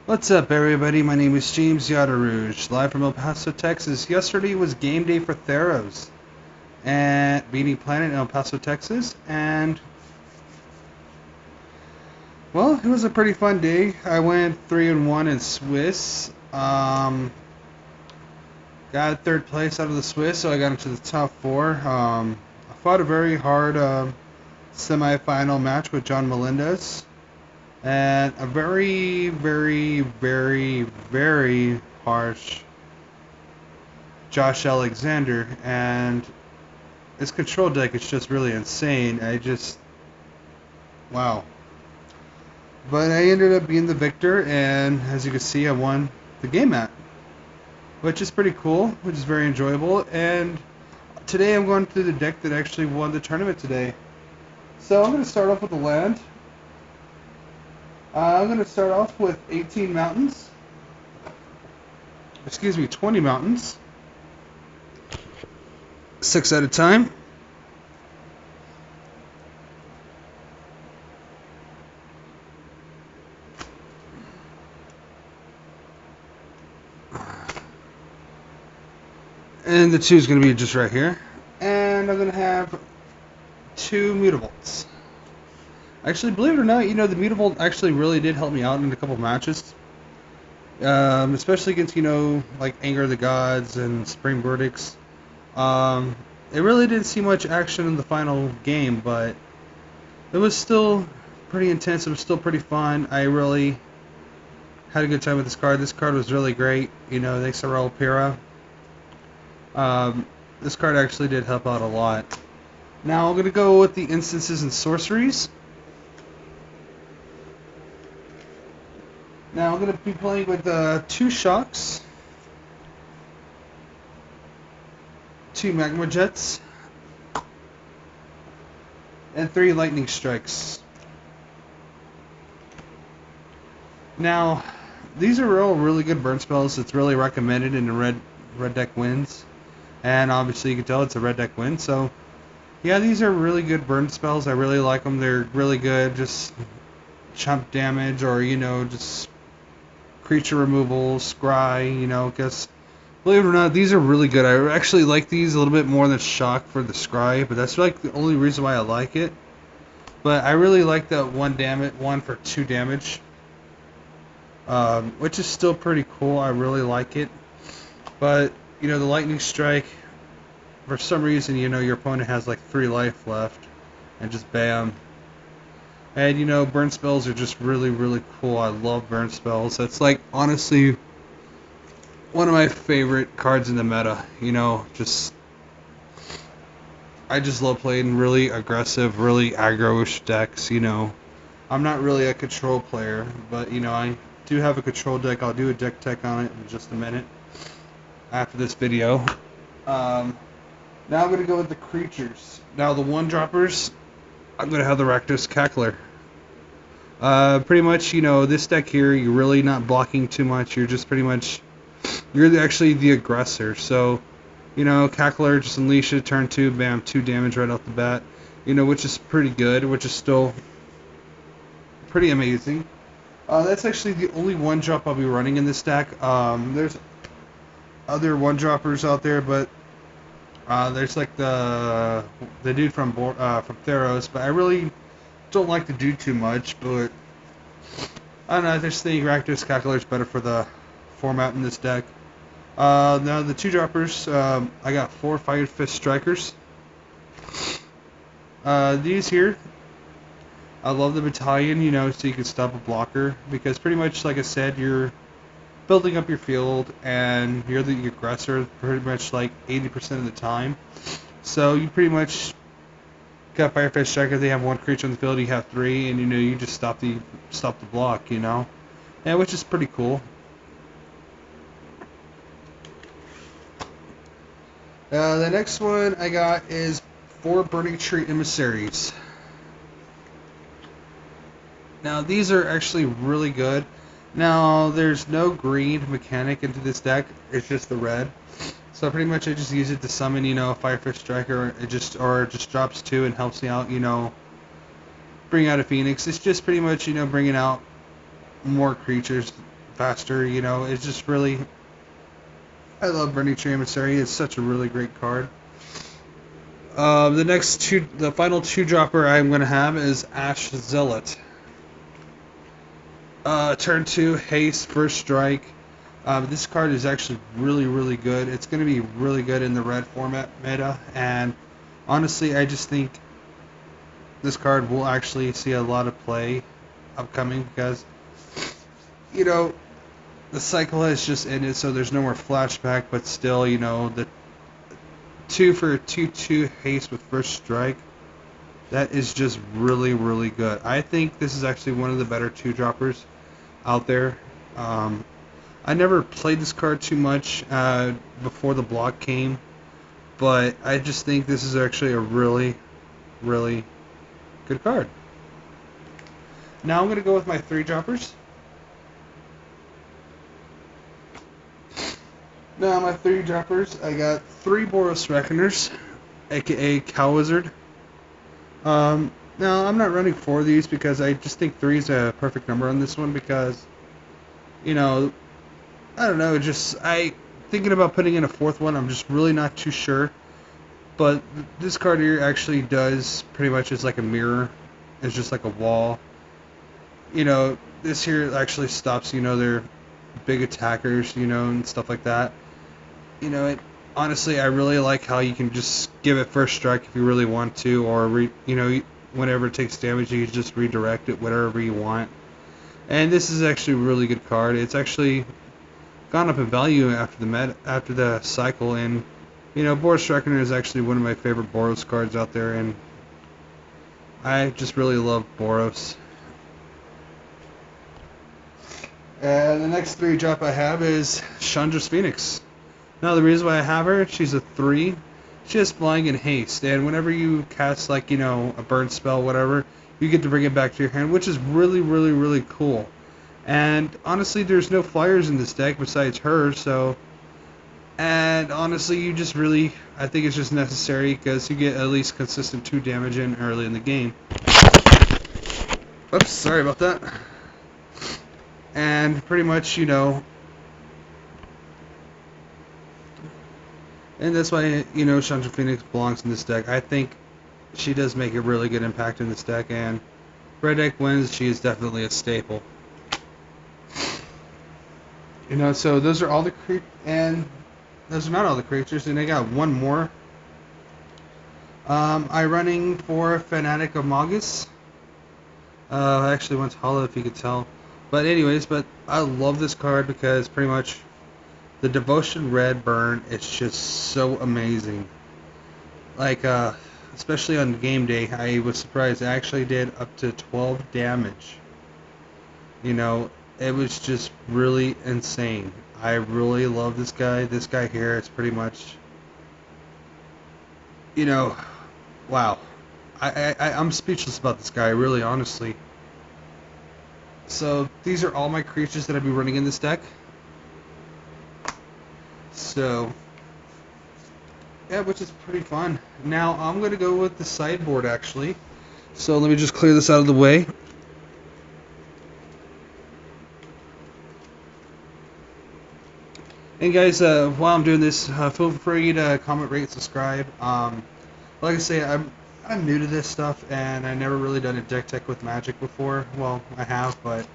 What's up, everybody? My name is James Rouge, live from El Paso, Texas. Yesterday was game day for Theros at Beanie Planet in El Paso, Texas, and well, it was a pretty fun day. I went 3-1 in Swiss. Got third place out of the Swiss, so I got into the top four. I fought a very hard semifinal match with John Melendez. And a very, very, very, very harsh Josh Alexander, and his control deck is just really insane. Wow. But I ended up being the victor, and as you can see, I won the game mat, which is pretty cool, which is very enjoyable. And today I'm going through the deck that actually won the tournament today. So I'm going to start off with the land. I'm going to start off with 18 mountains. Excuse me, 20 mountains. 6 at a time. And the 2 is going to be just right here. And I'm going to have 2 mutables. Actually, believe it or not, the mutable actually really did help me out in a couple matches. Especially against, like Anger of the Gods and Spring Verdicts. It really didn't see much action in the final game, but it was still pretty intense. It was still pretty fun. I really had a good time with this card. This card was really great. Thanks to Raul Pira. This card actually did help out a lot. Now I'm going to go with the instances and sorceries. Now I'm going to be playing with 2 shocks, 2 magma jets, and 3 lightning strikes. Now, these are all really good burn spells. It's really recommended in the red deck wins, and obviously you can tell it's a red deck win. So, yeah, these are really good burn spells. I really like them. They're really good. Just chump damage, or just creature removal, scry, because believe it or not, these are really good. I actually like these a little bit more than shock for the scry, but that's like the only reason why I like it. But I really like that one for 2 damage, which is still pretty cool. I really like it. But the lightning strike, for some reason, your opponent has like 3 life left, and just bam. And burn spells are just really, really cool. I love burn spells. That's like honestly one of my favorite cards in the meta. I just love playing really aggressive, really aggro-ish decks. I'm not really a control player, but I do have a control deck. I'll do a deck tech on it in just a minute after this video. Now I'm going to go with the creatures. Now the 1-droppers, I'm going to have the Rakdos Cackler. Pretty much, this deck here, you're really not blocking too much. You're just pretty much, you're actually the aggressor. So, Cackler, just unleash it, turn 2, bam, 2 damage right off the bat. Which is pretty good, which is still pretty amazing. That's actually the only 1-drop I'll be running in this deck. There's other 1-droppers out there, but there's like the dude from Theros, but I really don't like to do too much. But I don't know, I just think Rakdos Cackler is better for the format in this deck. Now the 2-droppers, I got 4 Fire Fist Strikers. These here, I love the battalion, so you can stop a blocker, because pretty much, like I said, you're building up your field, and you're the aggressor pretty much like 80% of the time. So you pretty much got Fire Fist Striker. They have 1 creature on the field. You have 3, and you just stop the block. Yeah, which is pretty cool. The next one I got is 4 Burning Tree Emissaries. Now these are actually really good. Now, there's no green mechanic into this deck, it's just the red. So pretty much I just use it to summon, a Fire Fist Striker, it just drops 2 and helps me out, bring out a Phoenix. It's just pretty much, bringing out more creatures faster. You know, it's just really. I love Vernice Emissary. It's such a really great card. The final two dropper I'm gonna have is Ash Zealot. Turn 2, haste, first strike. This card is actually really, really good. It's going to be really good in the red format meta, and honestly, I just think this card will actually see a lot of play upcoming because, you know, the cycle has just ended, so there's no more flashback, but still, you know, the 2 for a 2/2 haste with first strike, that is just really, really good. I think this is actually one of the better 2-droppers out there. I never played this card too much before the block came, but I just think this is actually a really, really good card. Now I'm going to go with my 3-droppers. Now my 3-droppers, I got 3 Boros Reckoners, aka Cow Wizard. Now, I'm not running 4 of these because I just think 3 is a perfect number on this one because, you know, I don't know, thinking about putting in a 4th one, I'm just really not too sure. But this card here actually does pretty much is like a mirror. It's just like a wall. You know, this here actually stops, you know, their big attackers, you know, and stuff like that. You know, honestly, I really like how you can just give it first strike if you really want to, or, you know, whenever it takes damage, you can just redirect it whatever you want. And this is actually a really good card. It's actually gone up in value after the cycle, and you know, Boros Reckoner is actually one of my favorite Boros cards out there, and I just really love Boros. And the next 3-drop I have is Chandra's Phoenix. Now the reason why I have her, she's a 3. She has flying and haste, and whenever you cast, like, you know, a burn spell, whatever, you get to bring it back to your hand, which is really, really, really cool. And honestly, there's no flyers in this deck besides her, so... And honestly, you just really... I think it's just necessary because you get at least consistent 2 damage in early in the game. Oops, sorry about that. And pretty much, you know... And that's why, you know, Chandra Phoenix belongs in this deck. I think she does make a really good impact in this deck, and red deck wins, she is definitely a staple. You know, so those are all the and those are not all the creatures, and I got one more. I'm running for Fanatic of Magus. I actually went to Hollow, if you could tell. But anyways, I love this card because pretty much the Devotion Red Burn, it's just so amazing. Like, especially on game day, I was surprised. I actually did up to 12 damage. You know, it was just really insane. I really love this guy. This guy here is pretty much, you know, wow. I'm speechless about this guy, really, honestly. So, these are all my creatures that I'll be running in this deck. So, yeah, which is pretty fun. Now, I'm going to go with the sideboard, actually. So, let me just clear this out of the way. And guys, while I'm doing this, feel free to comment, rate, subscribe. Like I say, I'm new to this stuff, and I never really done a deck tech with Magic before. Well, I have, but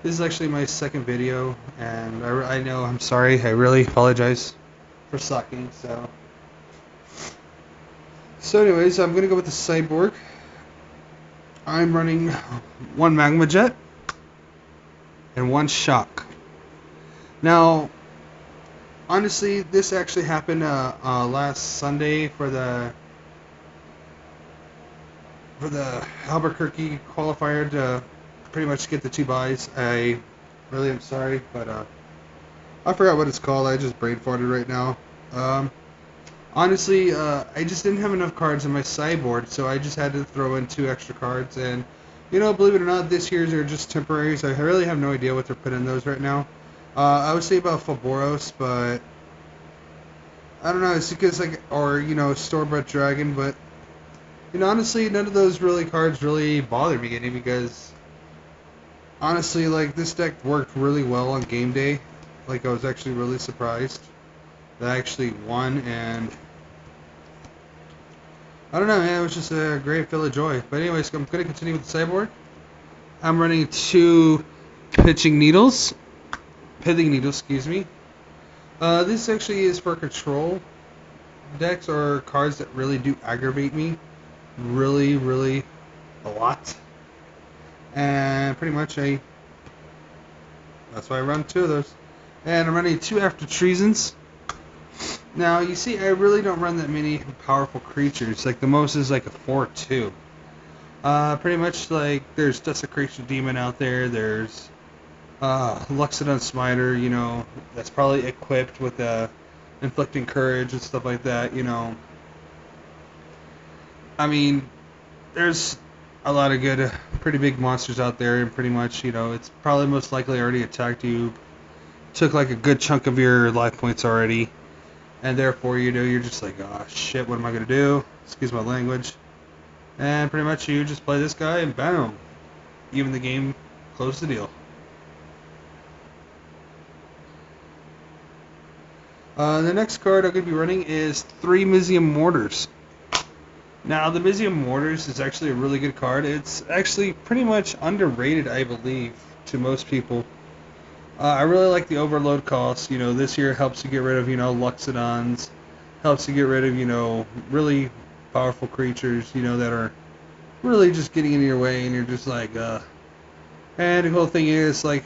this is actually my second video, and I know, I'm sorry, I really apologize for sucking. So anyways, I'm gonna go with the sideboard. I'm running 1 Magma Jet and 1 Shock. Now, honestly, this actually happened last Sunday for the Albuquerque qualifier to pretty much get the 2 buys. I really am sorry, but I forgot what it's called. I just brain farted right now. Honestly, I just didn't have enough cards in my sideboard, so I just had to throw in 2 extra cards. And, you know, believe it or not, this year's are just temporaries. I really have no idea what they're putting in those right now. I would say about Boros, but I don't know. It's because, like, or, you know, Store-Bought Dragon, but, you know, honestly, none of those really cards really bother me getting because, Honestly, like, this deck worked really well on game day. Like, I was actually really surprised that I actually won, and I don't know, man, it was just a great fill of joy. But anyways, I'm going to continue with the sideboard. I'm running 2 pithing needles, excuse me. This actually is for control decks or cards that really do aggravate me really, really a lot. And pretty much that's why I run 2 of those. And I'm running 2 After Treasons. Now, you see, I really don't run that many powerful creatures. Like, the most is like a 4/2. Pretty much, like, there's Desecration Demon out there. There's Luxodon Smiter, you know, that's probably equipped with Inflicting Courage and stuff like that, you know. I mean, there's a lot of good, pretty big monsters out there, and pretty much, you know, it's probably most likely already attacked you, took like a good chunk of your life points already, and therefore, you know, you're just like, oh shit, what am I gonna do? Excuse my language. And pretty much you just play this guy and bam, even the game, close the deal. The next card I'm going to be running is 3 Mizzium Mortars. Now, the Mizzium Mortars is actually a really good card. It's actually pretty much underrated, I believe, to most people. I really like the overload cost. You know, this year helps you get rid of, you know, Luxodons, helps you get rid of, you know, really powerful creatures, you know, that are really just getting in your way, and you're just like, And the cool thing is, like,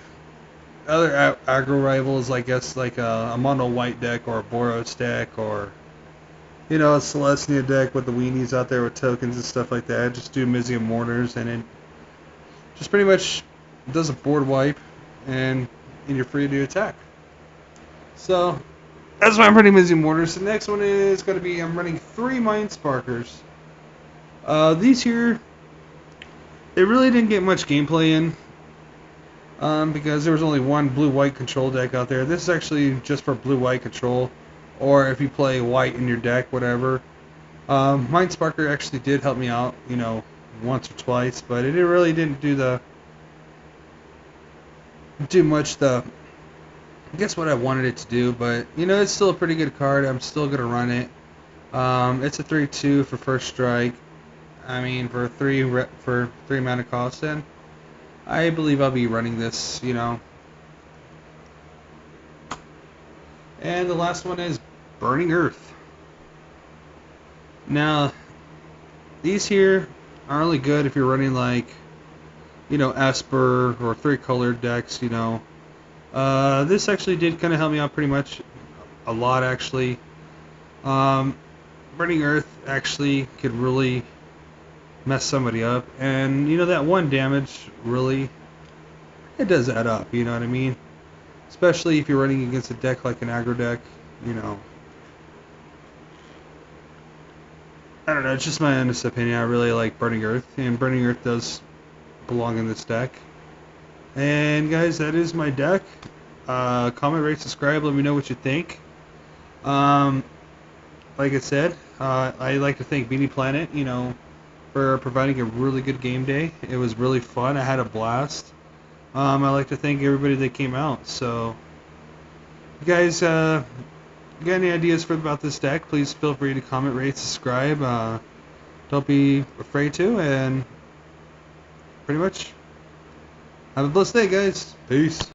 other aggro rivals, I guess, like a mono white deck or a Boros deck or, you know, a Celestia deck with the weenies out there with tokens and stuff like that. Just do Mizzium Mortars, and it just pretty much does a board wipe, and you're free to attack. So, that's why I'm running Mizzium Mortars. The next one is going to be, I'm running 3 Mind Sparkers. These here, they really didn't get much gameplay in. Because there was only one blue-white control deck out there. This is actually just for blue-white control, or if you play white in your deck, whatever. Mind Sparker actually did help me out, you know, once or twice, but it really didn't do I guess what I wanted it to do. But you know, it's still a pretty good card. I'm still gonna run it. It's a 3/2 for first strike. I mean, for 3 mana cost, and I believe I'll be running this, you know. And the last one is Burning Earth. Now, these here are only good if you're running, like, you know, Esper or 3-colored decks, you know. This actually did kind of help me out pretty much a lot, actually. Burning Earth actually could really mess somebody up, and you know, that 1 damage really, it does add up, you know what I mean? Especially if you're running against a deck like an aggro deck, you know. I don't know, it's just my honest opinion. I really like Burning Earth, and Burning Earth does belong in this deck. And guys, that is my deck. Comment, rate, subscribe, let me know what you think. Like I said, I like to thank Beanie Planet, you know, for providing a really good game day. It was really fun. I had a blast. I like to thank everybody that came out. So, you guys got any ideas about this deck, please feel free to comment, rate, subscribe. Don't be afraid to, and pretty much have a blessed day, guys. Peace.